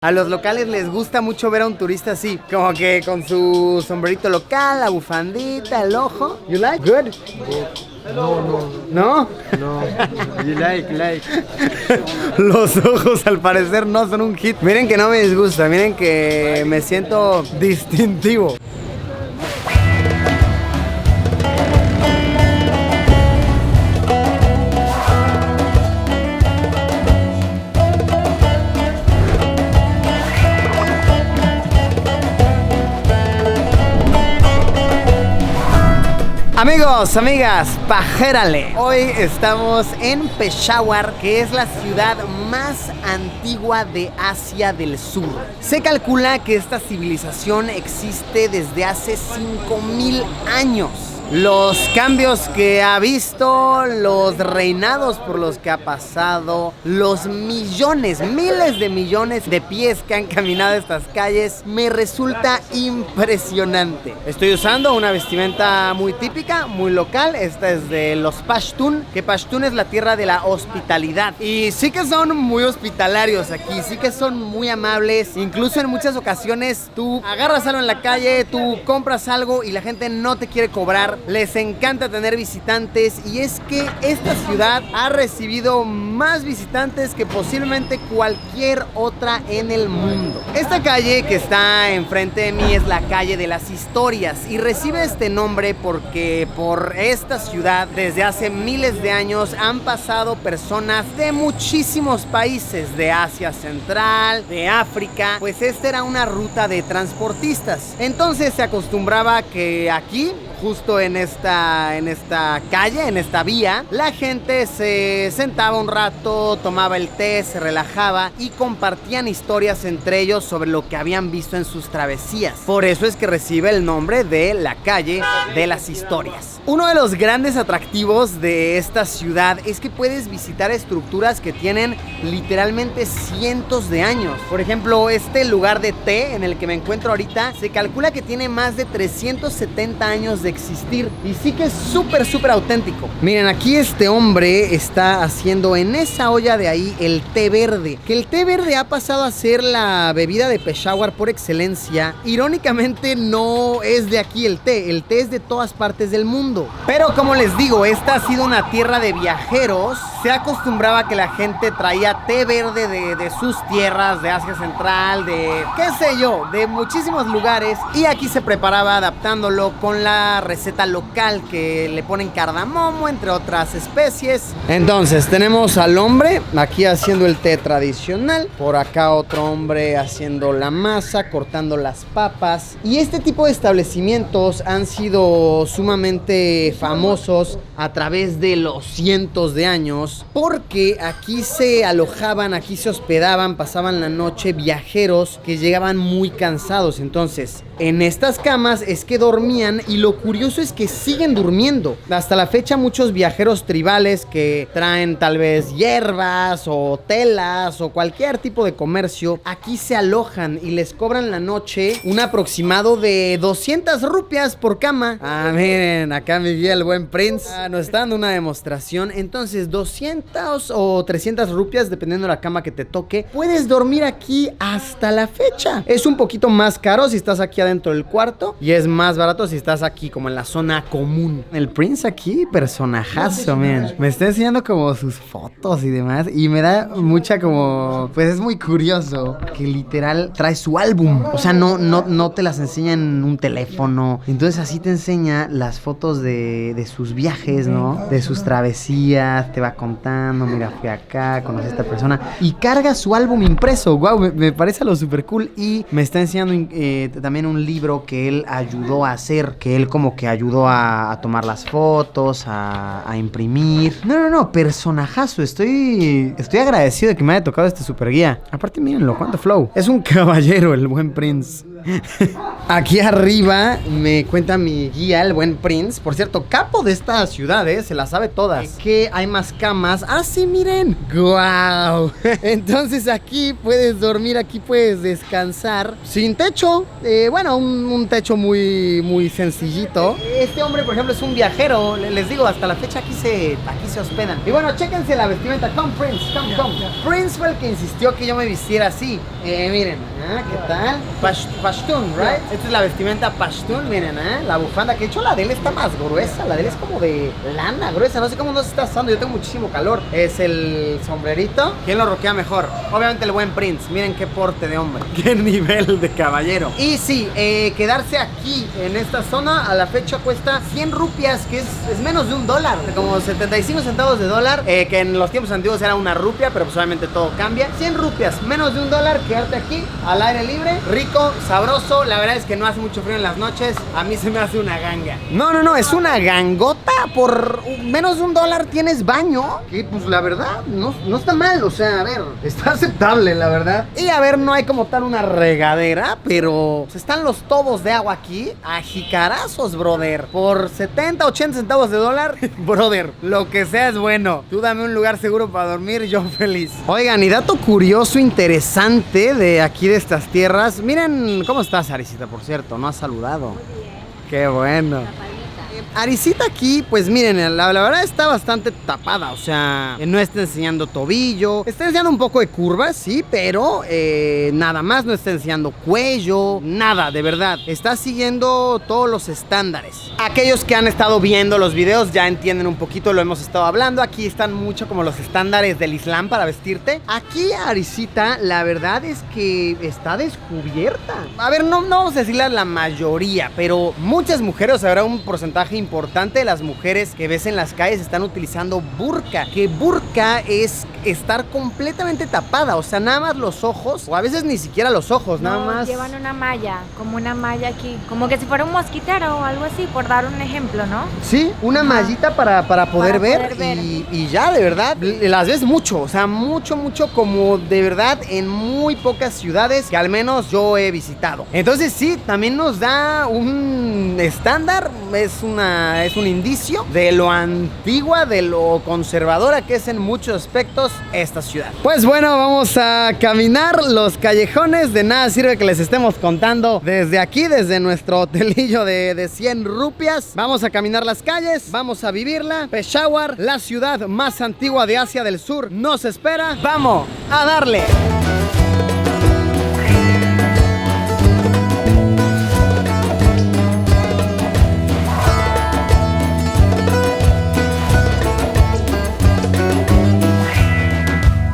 A los locales les gusta mucho ver a un turista así, como que con su sombrerito local, la bufandita, el ojo. You like? Good? No. ¿No? No. You like. Los ojos al parecer no son un hit. Miren que no me disgusta, miren que me siento distintivo. Amigos, amigas, pajérale. Hoy estamos en Peshawar, que es la ciudad más antigua de Asia del Sur. Se calcula que esta civilización existe desde hace 5000 años. Los cambios que ha visto, los reinados por los que ha pasado, los millones, miles de millones de pies que han caminado estas calles, me resulta impresionante. Estoy usando una vestimenta muy típica, muy local. Esta es de los Pashtun, que Pashtun es la tierra de la hospitalidad. Y sí que son muy hospitalarios aquí, sí que son muy amables. Incluso en muchas ocasiones tú agarras algo en la calle, tú compras algo y la gente no te quiere cobrar. Les encanta tener visitantes y es que esta ciudad ha recibido más visitantes que posiblemente cualquier otra en el mundo. Esta calle que está enfrente de mí es la calle de las historias y recibe este nombre porque por esta ciudad desde hace miles de años han pasado personas de muchísimos países, de Asia Central, de África, pues esta era una ruta de transportistas. Entonces se acostumbraba que aquí, justo en esta calle, en esta vía, la gente se sentaba un rato, tomaba el té, se relajaba y compartían historias entre ellos sobre lo que habían visto en sus travesías. Por eso es que recibe el nombre de la calle de las historias. Uno de los grandes atractivos de esta ciudad es que puedes visitar estructuras que tienen literalmente cientos de años. Por ejemplo, este lugar de té en el que me encuentro ahorita, se calcula que tiene más de 370 años de existir y sí que es súper auténtico. Miren, aquí este hombre está haciendo en esa olla de ahí el té verde, que el té verde ha pasado a ser la bebida de Peshawar por excelencia. Irónicamente no es de aquí el té es de todas partes del mundo, pero como les digo, esta ha sido una tierra de viajeros. Se acostumbraba que la gente traía té verde de sus tierras, de Asia Central, de qué sé yo, de muchísimos lugares, y aquí se preparaba adaptándolo con la receta local que le ponen cardamomo, entre otras especies. Entonces tenemos al hombre aquí haciendo el té tradicional, por acá otro hombre haciendo la masa, cortando las papas, y este tipo de establecimientos han sido sumamente famosos a través de los cientos de años, porque aquí se alojaban, aquí se hospedaban, pasaban la noche viajeros que llegaban muy cansados. Entonces en estas camas es que dormían, y lo curioso es que siguen durmiendo. Hasta la fecha muchos viajeros tribales que traen tal vez hierbas o telas o cualquier tipo de comercio, aquí se alojan y les cobran la noche un aproximado de 200 rupias por cama. Ah, miren, acá mi guía el buen Prince nos está dando una demostración. Entonces 200 o 300 rupias dependiendo de la cama que te toque, puedes dormir aquí hasta la fecha. Es un poquito más caro si estás aquí adentro del cuarto y es más barato si estás aquí como en la zona común. El Prince aquí, personajazo, man. Me está enseñando como sus fotos y demás y me da mucha como, pues es muy curioso que literal trae su álbum. O sea, no te las enseña en un teléfono. Entonces así te enseña las fotos de sus viajes, ¿no? De sus travesías, te va contando, mira, fui acá, conocí a esta persona y carga su álbum impreso. Wow, me parece lo súper cool. Y me está enseñando también un libro que él ayudó a hacer, que él como que ayudó a tomar las fotos, a imprimir. No, personajazo. Estoy agradecido de que me haya tocado este super guía. Aparte, mírenlo, cuánto flow. Es un caballero el buen Prince. Aquí arriba me cuenta mi guía, el buen Prince. Por cierto, capo de esta ciudad, se las sabe todas. Que hay más camas. Ah, sí, miren. ¡Guau! Entonces aquí puedes dormir, aquí puedes descansar. Sin techo. Bueno, un techo muy sencillito. Este hombre, por ejemplo, es un viajero. Les digo, hasta la fecha aquí se hospedan. Y bueno, chéquense la vestimenta. Come, Prince, come. Prince fue el que insistió que yo me vistiera así. Miren, ¿qué tal? Pashtun, right? Esta es la vestimenta Pashtun, miren, la bufanda. Que de hecho la de él está más gruesa. La de él es como de lana gruesa. No sé cómo nos está asando. Yo tengo muchísimo calor. Es el sombrerito. ¿Quién lo roquea mejor? Obviamente el buen Prince. Miren qué porte de hombre. Qué nivel de caballero. Y sí, quedarse aquí en esta zona a la fecha cuesta 100 rupias, que es menos de $1. Como 75 centavos de dólar. Que en los tiempos antiguos era una rupia, pero pues obviamente todo cambia. 100 rupias, menos de $1. Quedarte aquí al aire libre. Rico, sabroso. La verdad es que no hace mucho frío en las noches. A mí se me hace una ganga. No, es una gangota. Por menos de $1 tienes baño. Que pues la verdad no está mal. O sea, a ver, está aceptable, la verdad. Y a ver, no hay como tal una regadera, pero pues, están los tobos de agua aquí a jicarazos, brother. Por 70, 80 centavos de dólar, brother, lo que sea es bueno. Tú dame un lugar seguro para dormir, yo feliz. Oigan, y dato curioso, interesante de aquí de estas tierras. Miren, ¿cómo estás, Arisita? Por cierto, no has saludado. Muy bien. Qué bueno. Arisita aquí, pues miren, la verdad está bastante tapada. O sea, no está enseñando tobillo. Está enseñando un poco de curvas, sí, pero nada más. No está enseñando cuello, nada, de verdad. Está siguiendo todos los estándares. Aquellos que han estado viendo los videos ya entienden un poquito, lo hemos estado hablando. Aquí están mucho como los estándares del Islam para vestirte. Aquí Arisita, la verdad es que está descubierta. A ver, no vamos a decirle a la mayoría, pero muchas mujeres, o sea, habrá un porcentaje importante de las mujeres que ves en las calles están utilizando burka. Que burka es estar completamente tapada, o sea, nada más los ojos, o a veces ni siquiera los ojos, nada más. Llevan una malla, como una malla aquí, como que si fuera un mosquitero o algo así, por dar un ejemplo, ¿no? Sí, una mallita para poder ver. Y ya, de verdad, las ves mucho, o sea, mucho, como de verdad en muy pocas ciudades que al menos yo he visitado. Entonces sí, también nos da un estándar, es un indicio de lo antigua, de lo conservadora que es en muchos aspectos esta ciudad. Pues bueno, vamos a caminar los callejones. De nada sirve que les estemos contando desde aquí, desde nuestro hotelillo de 100 rupias. Vamos a caminar las calles, vamos a vivirla. Peshawar, la ciudad más antigua de Asia del Sur, nos espera. ¡Vamos a darle!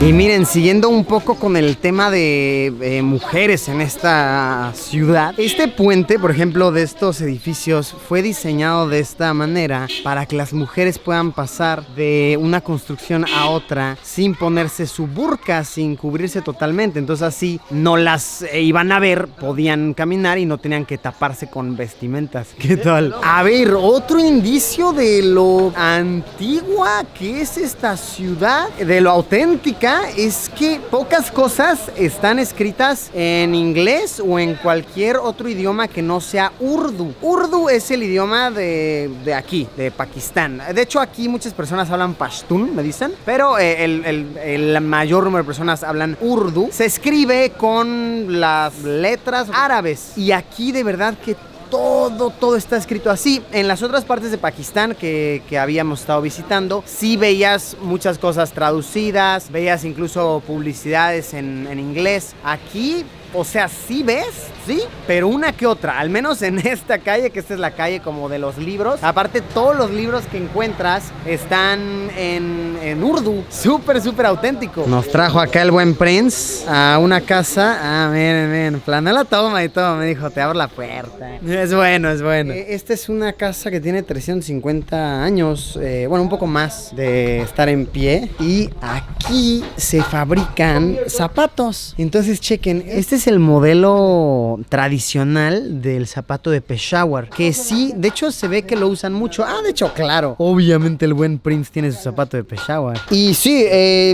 Y miren, siguiendo un poco con el tema de mujeres en esta ciudad, este puente, por ejemplo, de estos edificios fue diseñado de esta manera para que las mujeres puedan pasar de una construcción a otra sin ponerse su burka, sin cubrirse totalmente. Entonces así no las iban a ver, podían caminar y no tenían que taparse con vestimentas. ¿Qué tal? A ver, otro indicio de lo antigua que es esta ciudad, de lo auténtica, es que pocas cosas están escritas en inglés o en cualquier otro idioma que no sea urdu. Urdu es el idioma de aquí, de Pakistán. De hecho, aquí muchas personas hablan pashtun, me dicen, pero el mayor número de personas hablan urdu. Se escribe con las letras árabes y aquí de verdad que todo está escrito así. En las otras partes de Pakistán que habíamos estado visitando, sí veías muchas cosas traducidas, veías incluso publicidades en inglés. Aquí, o sea, sí ves, sí, pero una que otra, al menos en esta calle, que esta es la calle como de los libros. Aparte, todos los libros que encuentras están en urdu, súper auténtico. Nos trajo acá el buen Prince a una casa. Ah, miren, planeó la toma y todo, me dijo, te abro la puerta. Es bueno. Esta es una casa que tiene 350 años, bueno, un poco más de estar en pie. Y aquí se fabrican zapatos. Entonces, chequen, este es es el modelo tradicional del zapato de Peshawar, que sí, de hecho se ve que lo usan mucho. De hecho, claro, obviamente el buen Prince tiene su zapato de Peshawar. Y sí,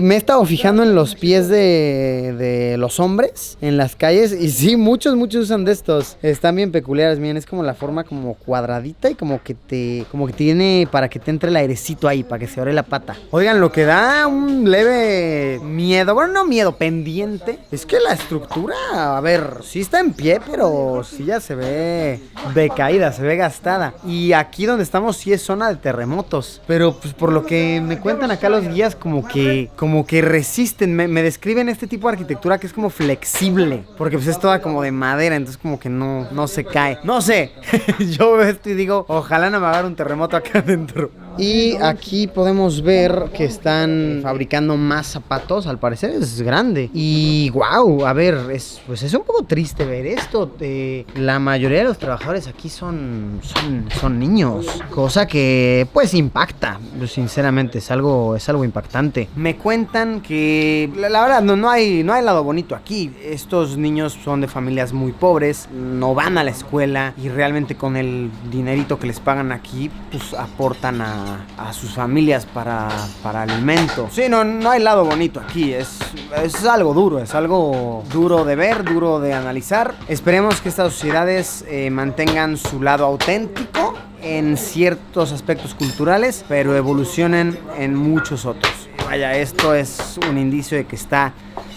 me he estado fijando en los pies de los hombres en las calles y sí, muchos usan de estos. Están bien peculiares, miren, es como la forma como cuadradita y como que tiene para que te entre el airecito ahí, para que se ore la pata. Oigan, lo que da un leve miedo, bueno, no miedo, pendiente, es que la estructura, a ver, sí está en pie, pero sí ya se ve decaída, se ve gastada. Y aquí donde estamos sí es zona de terremotos, pero pues por lo que me cuentan acá los guías, como que resisten, me describen este tipo de arquitectura que es como flexible, porque pues es toda como de madera, entonces como que no se cae. No sé, yo veo esto y digo, ojalá no me haga un terremoto acá adentro. Y aquí podemos ver que están fabricando más zapatos, al parecer es grande. Y wow, a ver, pues es un poco triste ver esto. La mayoría de los trabajadores aquí son niños, cosa que pues impacta, sinceramente, es algo impactante. Me cuentan que la verdad no hay lado bonito aquí. Estos niños son de familias muy pobres, no van a la escuela y realmente con el dinerito que les pagan aquí, pues aportan a sus familias para alimento. Sí, no hay lado bonito aquí, es algo duro de ver, duro de analizar. Esperemos que estas sociedades mantengan su lado auténtico en ciertos aspectos culturales, pero evolucionen en muchos otros. Vaya, esto es un indicio de que está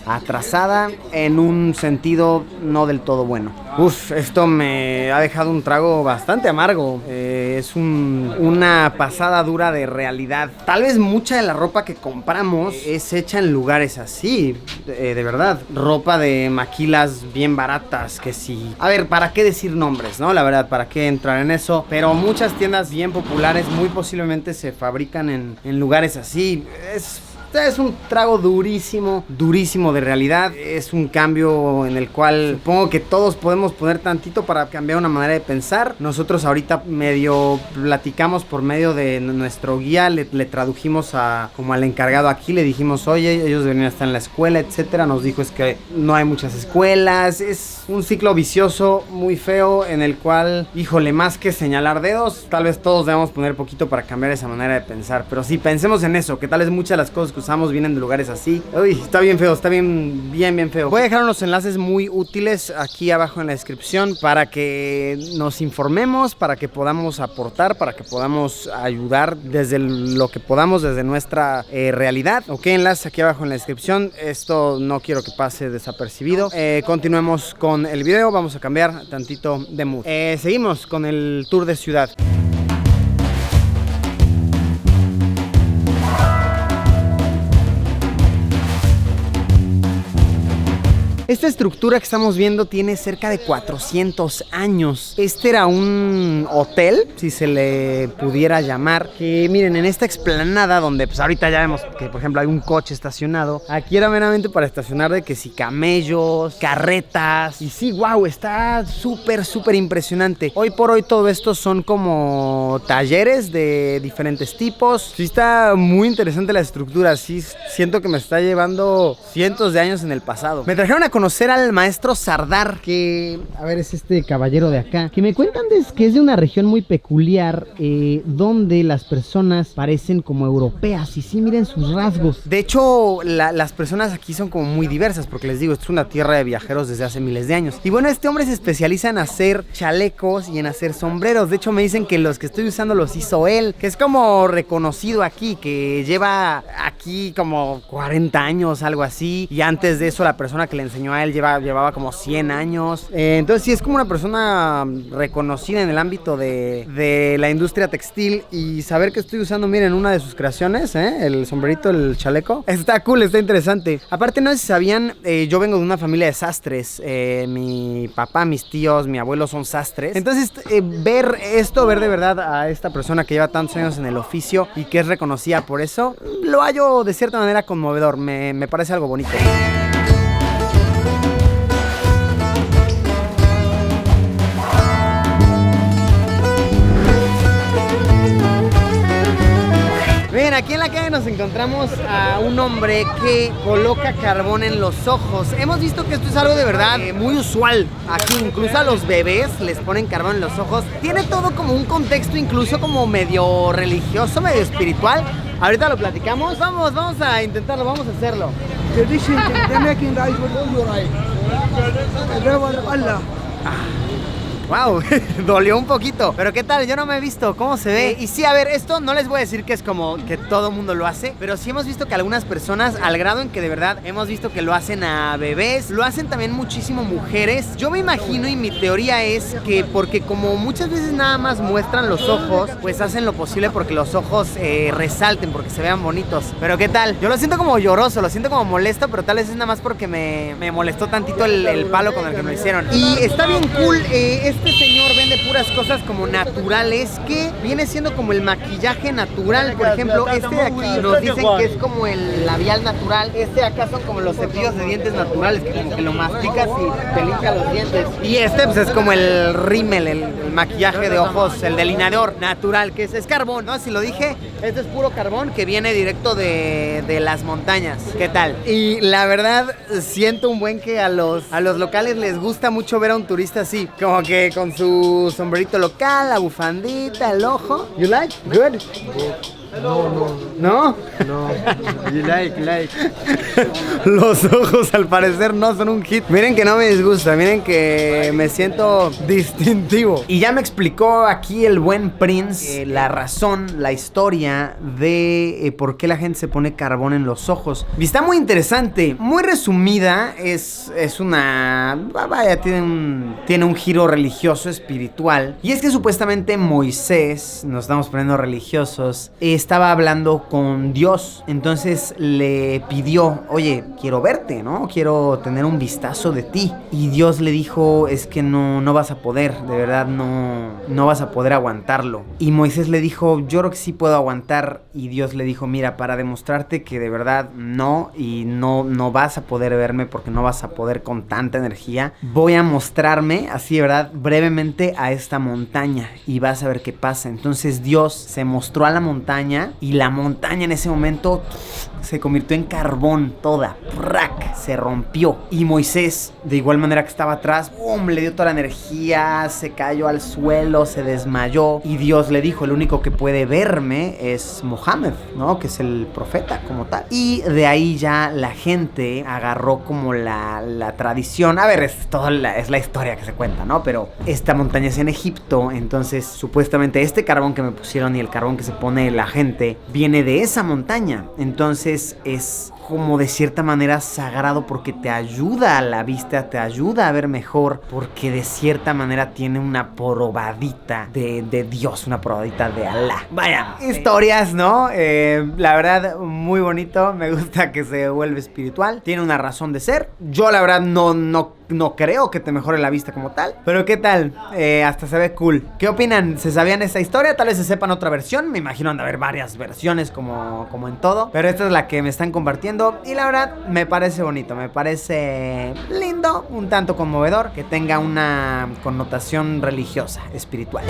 atrasada en un sentido no del todo bueno. Esto me ha dejado un trago bastante amargo. Es una pasada dura de realidad. Tal vez mucha de la ropa que compramos es hecha en lugares así, de verdad. Ropa de maquilas bien baratas, que sí. A ver, ¿para qué decir nombres, no? La verdad, ¿para qué entrar en eso? Pero muchas tiendas bien populares muy posiblemente se fabrican en lugares así. Es un trago durísimo de realidad. Es un cambio en el cual supongo que todos podemos poner tantito para cambiar una manera de pensar. Nosotros ahorita medio platicamos por medio de nuestro guía, le tradujimos como al encargado aquí, le dijimos, oye, ellos deberían estar en la escuela, etcétera. Nos dijo es que no hay muchas escuelas. Es un ciclo vicioso muy feo en el cual, híjole, más que señalar dedos, tal vez todos debemos poner poquito para cambiar esa manera de pensar. Pero sí, pensemos en eso, que tal vez muchas de las cosas que usamos vienen de lugares así. Uy, está bien feo, está bien feo. Voy a dejar unos enlaces muy útiles aquí abajo en la descripción para que nos informemos, para que podamos aportar, para que podamos ayudar desde lo que podamos, desde nuestra realidad. Ok, enlace aquí abajo en la descripción. Esto no quiero que pase desapercibido. Continuemos con el video, vamos a cambiar tantito de mood. Seguimos con el tour de ciudad. Esta estructura que estamos viendo tiene cerca de 400 años. Este era un hotel, si se le pudiera llamar, que miren, en esta explanada donde pues ahorita ya vemos que por ejemplo hay un coche estacionado, aquí era meramente para estacionar de que si camellos, carretas, y sí, wow, está súper impresionante. Hoy por hoy todo esto son como talleres de diferentes tipos. Sí, está muy interesante la estructura, sí, siento que me está llevando cientos de años en el pasado. Me trajeron a conocer al maestro Sardar, que, a ver, es este caballero de acá, que me cuentan que es de una región muy peculiar, donde las personas parecen como europeas, y sí, miren sus rasgos. De hecho, las personas aquí son como muy diversas, porque les digo, esto es una tierra de viajeros desde hace miles de años. Y bueno, este hombre se especializa en hacer chalecos y en hacer sombreros. De hecho, me dicen que los que estoy usando los hizo él, que es como reconocido aquí, que lleva aquí como 40 años, algo así, y antes de eso la persona que le enseñó a él llevaba como 100 años. Entonces sí, es como una persona reconocida en el ámbito de la industria textil. Y saber que estoy usando, miren, una de sus creaciones, el sombrerito, el chaleco, está cool, está interesante. Aparte, no sé si sabían, yo vengo de una familia de sastres. Mi papá, mis tíos, mi abuelo son sastres. Entonces ver de verdad a esta persona que lleva tantos años en el oficio y que es reconocida por eso, lo hallo de cierta manera conmovedor. Me parece algo bonito. Bien, aquí en la calle nos encontramos a un hombre que coloca carbón en los ojos. Hemos visto que esto es algo de verdad muy usual. Aquí incluso a los bebés les ponen carbón en los ojos. Tiene todo como un contexto incluso como medio religioso, medio espiritual. Ahorita lo platicamos. Vamos a intentarlo, vamos a hacerlo. Tradition, they're making eyes with all your eyes. Allah. Wow, dolió un poquito. Pero ¿qué tal? Yo no me he visto. ¿Cómo se ve? Y sí, a ver, esto no les voy a decir que es como que todo mundo lo hace, pero sí hemos visto que algunas personas, al grado en que de verdad hemos visto que lo hacen a bebés, lo hacen también muchísimo mujeres. Yo me imagino y mi teoría es que porque como muchas veces nada más muestran los ojos, pues hacen lo posible porque los ojos resalten, porque se vean bonitos. Pero ¿qué tal? Yo lo siento como lloroso, lo siento como molesto, pero tal vez es nada más porque me molestó tantito el palo con el que me lo hicieron. Y está bien cool, este señor vende puras cosas como naturales, que viene siendo como el maquillaje natural. Por ejemplo, este de aquí nos dicen que es como el labial natural. Este de acá son como los cepillos de dientes naturales, que como que lo masticas y te limpia los dientes. Y este pues es como el rímel, el maquillaje de ojos, el delineador natural, que es carbón, ¿no? Si lo dije, este es puro carbón que viene directo de las montañas. ¿Qué tal? Y la verdad, siento un buen que a los locales les gusta mucho ver a un turista así, como que con su sombrerito local, la bufandita, el ojo. You like? Good? No. ¿No? No. You like. Los ojos al parecer no son un hit. Miren que no me disgusta, miren que me siento distintivo. Y ya me explicó aquí el buen Prince la razón, la historia de por qué la gente se pone carbón en los ojos. Y está muy interesante, muy resumida, es una... Vaya, tiene un giro religioso, espiritual. Y es que supuestamente Moisés, nos estamos poniendo religiosos, estaba hablando con Dios. Entonces le pidió, oye, quiero verte, ¿no? Quiero tener un vistazo de ti. Y Dios le dijo, es que no vas a poder, de verdad no vas a poder aguantarlo. Y Moisés le dijo, yo creo que sí puedo aguantar. Y Dios le dijo, mira, para demostrarte que de verdad no, y no vas a poder verme porque no vas a poder con tanta energía, voy a mostrarme así de verdad brevemente a esta montaña y vas a ver qué pasa. Entonces Dios se mostró a la montaña y la montaña en ese momento se convirtió en carbón toda, ¡prac! Se rompió. Y Moisés, de igual manera que estaba atrás, ¡bum! Le dio toda la energía, se cayó al suelo, se desmayó. Y Dios le dijo, el único que puede verme es Mohammed, ¿no? Que es el profeta como tal. Y de ahí ya la gente agarró como la tradición. A ver, es la historia que se cuenta, ¿no? Pero esta montaña es en Egipto, entonces supuestamente este carbón que me pusieron y el carbón que se pone la gente viene de esa montaña. Entonces es como de cierta manera sagrado porque te ayuda a la vista, te ayuda a ver mejor, porque de cierta manera tiene una probadita de Dios, una probadita de Alá. Vaya, historias, ¿no? La verdad, muy bonito, me gusta que se vuelve espiritual, tiene una razón de ser. Yo la verdad no creo que te mejore la vista como tal, pero ¿qué tal? Hasta se ve cool. ¿Qué opinan? ¿Se sabían esta historia? Tal vez se sepan otra versión, me imagino han de haber varias versiones como en todo, pero esta es la que me están compartiendo y la verdad me parece bonito, me parece lindo, un tanto conmovedor, que tenga una connotación religiosa, espiritual.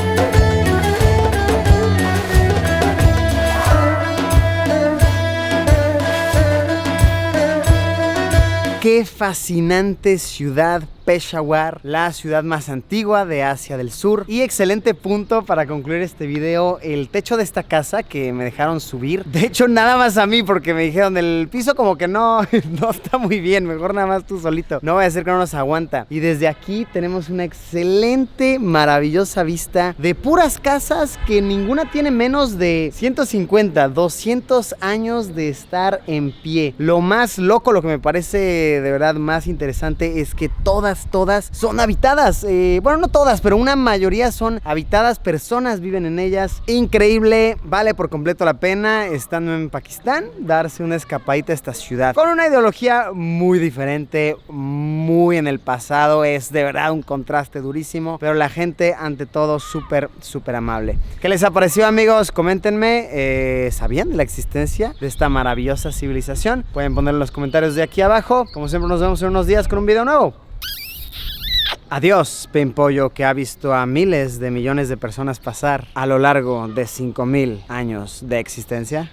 Qué fascinante ciudad Peshawar, la ciudad más antigua de Asia del Sur. Y excelente punto para concluir este video, el techo de esta casa que me dejaron subir. De hecho, nada más a mí, porque me dijeron, el piso como que no está muy bien, mejor nada más tú solito. No voy a hacer que no nos aguanta. Y desde aquí tenemos una excelente, maravillosa vista de puras casas que ninguna tiene menos de 150, 200 años de estar en pie. Lo más loco, lo que me parece de verdad más interesante es que todas son habitadas. Bueno, no todas, pero una mayoría son habitadas, personas viven en ellas. Increíble, vale por completo la pena estando en Pakistán darse una escapadita a esta ciudad con una ideología muy diferente, muy en el pasado. Es de verdad un contraste durísimo, pero la gente ante todo súper amable. ¿Qué les ha parecido, amigos? Coméntenme. ¿Sabían de la existencia de esta maravillosa civilización? Pueden ponerlo en los comentarios de aquí abajo. Como siempre, nos vemos en unos días con un video nuevo. Adiós, Pimpollo, que ha visto a miles de millones de personas pasar a lo largo de 5000 años de existencia.